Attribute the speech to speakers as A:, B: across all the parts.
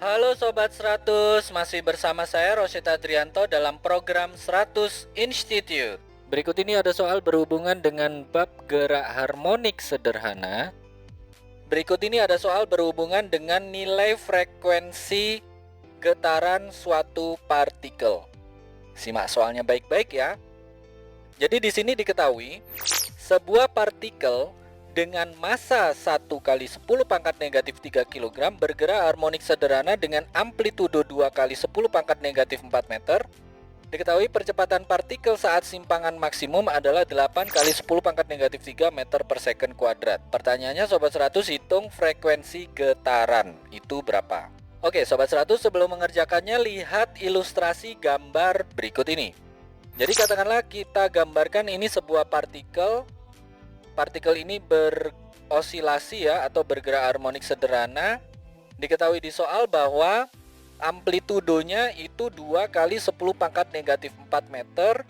A: Halo Sobat 100, masih bersama saya Rosyid Adrianto dalam program 100 Institute. Berikut ini ada soal berhubungan dengan bab gerak harmonik sederhana. Berikut ini ada soal berhubungan dengan nilai frekuensi getaran suatu partikel. Simak soalnya baik-baik ya. Jadi di sini diketahui sebuah partikel dengan massa 1 kali 10 pangkat negatif 3 kg bergerak harmonik sederhana dengan amplitudo 2 kali 10 pangkat negatif 4 meter. Diketahui percepatan partikel saat simpangan maksimum adalah 8 kali 10 pangkat negatif 3 meter per second kuadrat. Pertanyaannya Sobat 100, hitung frekuensi getaran. Itu berapa? Oke Sobat 100, sebelum mengerjakannya lihat ilustrasi gambar berikut ini. Jadi katakanlah kita gambarkan ini sebuah partikel. Partikel ini berosilasi ya, atau bergerak harmonik sederhana. Diketahui di soal bahwa amplitudonya itu 2 kali 10 pangkat negatif 4 meter.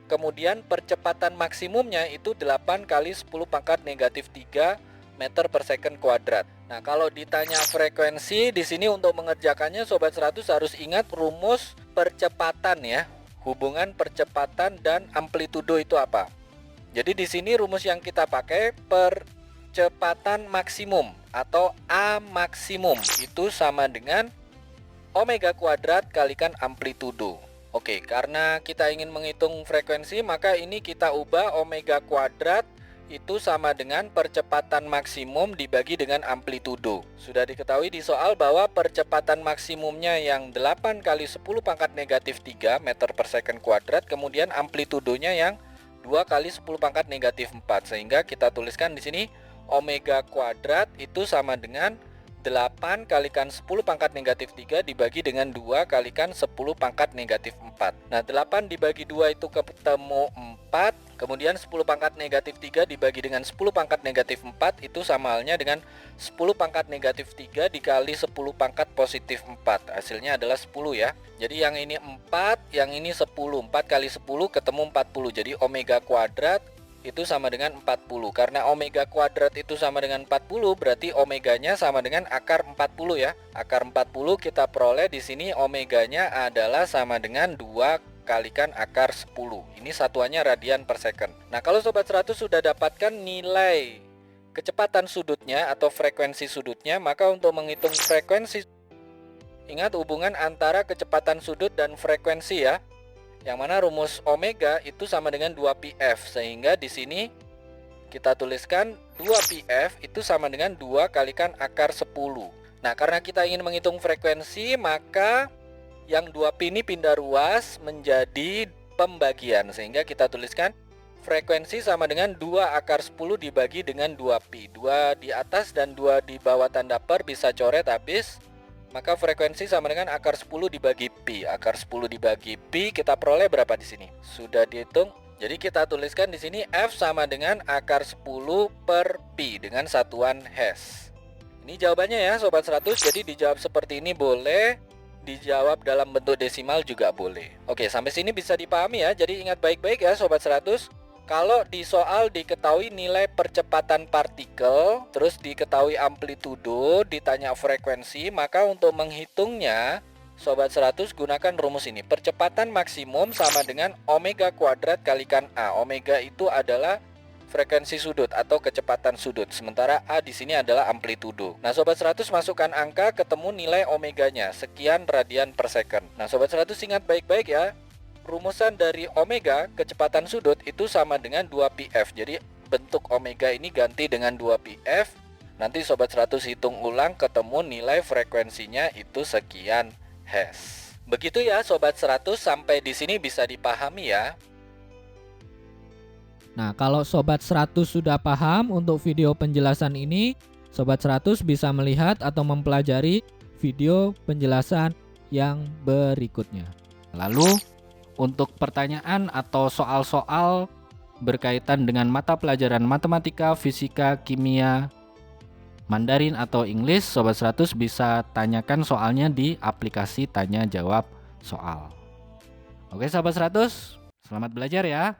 A: Kemudian percepatan maksimumnya itu 8 kali 10 pangkat negatif 3 meter per second kuadrat. Nah, kalau ditanya frekuensi di sini untuk mengerjakannya Sobat 100 harus ingat rumus percepatan ya. Hubungan percepatan dan amplitudo itu apa? Jadi di sini rumus yang kita pakai percepatan maksimum atau A maksimum itu sama dengan omega kuadrat kalikan amplitudo. Oke, karena kita ingin menghitung frekuensi maka ini kita ubah omega kuadrat itu sama dengan percepatan maksimum dibagi dengan amplitudo. Sudah diketahui di soal bahwa percepatan maksimumnya yang 8 kali 10 pangkat negatif 3 meter per second kuadrat, kemudian amplitudonya yang 2 kali 10 pangkat negatif 4. Sehingga kita tuliskan di sini omega kuadrat itu sama dengan 8 kalikan 10 pangkat negatif 3 dibagi dengan 2 kalikan 10 pangkat negatif 4. Nah, 8 dibagi 2 itu ketemu 4. Kemudian 10 pangkat negatif 3 dibagi dengan 10 pangkat negatif 4 itu sama halnya dengan 10 pangkat negatif 3 dikali 10 pangkat positif 4. Hasilnya adalah 10 ya. Jadi yang ini 4, yang ini 10. 4 kali 10 ketemu 40. Jadi omega kuadrat itu sama dengan 40. Karena omega kuadrat itu sama dengan 40, berarti omeganya sama dengan akar 40 ya. Akar 40 kita peroleh di sini omeganya adalah sama dengan 2 kalikan akar 10. Ini satuannya radian per second. Nah, kalau Sobat 100 sudah dapatkan nilai kecepatan sudutnya atau frekuensi sudutnya, maka untuk menghitung frekuensi, ingat hubungan antara kecepatan sudut dan frekuensi ya. Yang mana rumus omega itu sama dengan 2πf, sehingga di sini kita tuliskan 2πf itu sama dengan 2 kalikan akar 10. Nah, karena kita ingin menghitung frekuensi, maka yang 2pi ini pindah ruas menjadi pembagian, sehingga kita tuliskan frekuensi sama dengan 2 akar 10 dibagi dengan 2pi. 2 di atas dan 2 di bawah tanda per bisa coret habis. Maka frekuensi sama dengan akar 10 dibagi pi. Akar 10 dibagi pi kita peroleh berapa di sini? Sudah dihitung. Jadi kita tuliskan di sini F sama dengan akar 10 per pi dengan satuan Hz. Ini jawabannya ya Sobat 100. Jadi dijawab seperti ini boleh, dijawab dalam bentuk desimal juga boleh. Oke, sampai sini bisa dipahami ya. Jadi ingat baik-baik ya Sobat 100. Kalau di soal diketahui nilai percepatan partikel, terus diketahui amplitudo, ditanya frekuensi, maka untuk menghitungnya, Sobat 100 gunakan rumus ini. Percepatan maksimum sama dengan omega kuadrat kalikan A. Omega itu adalah frekuensi sudut atau kecepatan sudut, sementara A di sini adalah amplitudo. Nah, Sobat 100 masukkan angka, ketemu nilai omeganya, sekian radian per second. Nah, Sobat 100 ingat baik-baik ya. Rumusan dari omega, kecepatan sudut, itu sama dengan 2πf. Jadi bentuk omega ini ganti dengan 2πf. Nanti Sobat 100 hitung ulang, ketemu nilai frekuensinya itu sekian Hz. Begitu ya Sobat 100, sampai di sini bisa dipahami ya.
B: Nah, kalau Sobat 100 sudah paham untuk video penjelasan ini, Sobat 100 bisa melihat atau mempelajari video penjelasan yang berikutnya.
C: Lalu untuk pertanyaan atau soal-soal berkaitan dengan mata pelajaran matematika, fisika, kimia, Mandarin atau Inggris, Sobat 100 bisa tanyakan soalnya di aplikasi tanya jawab soal. Oke Sobat 100, selamat belajar ya.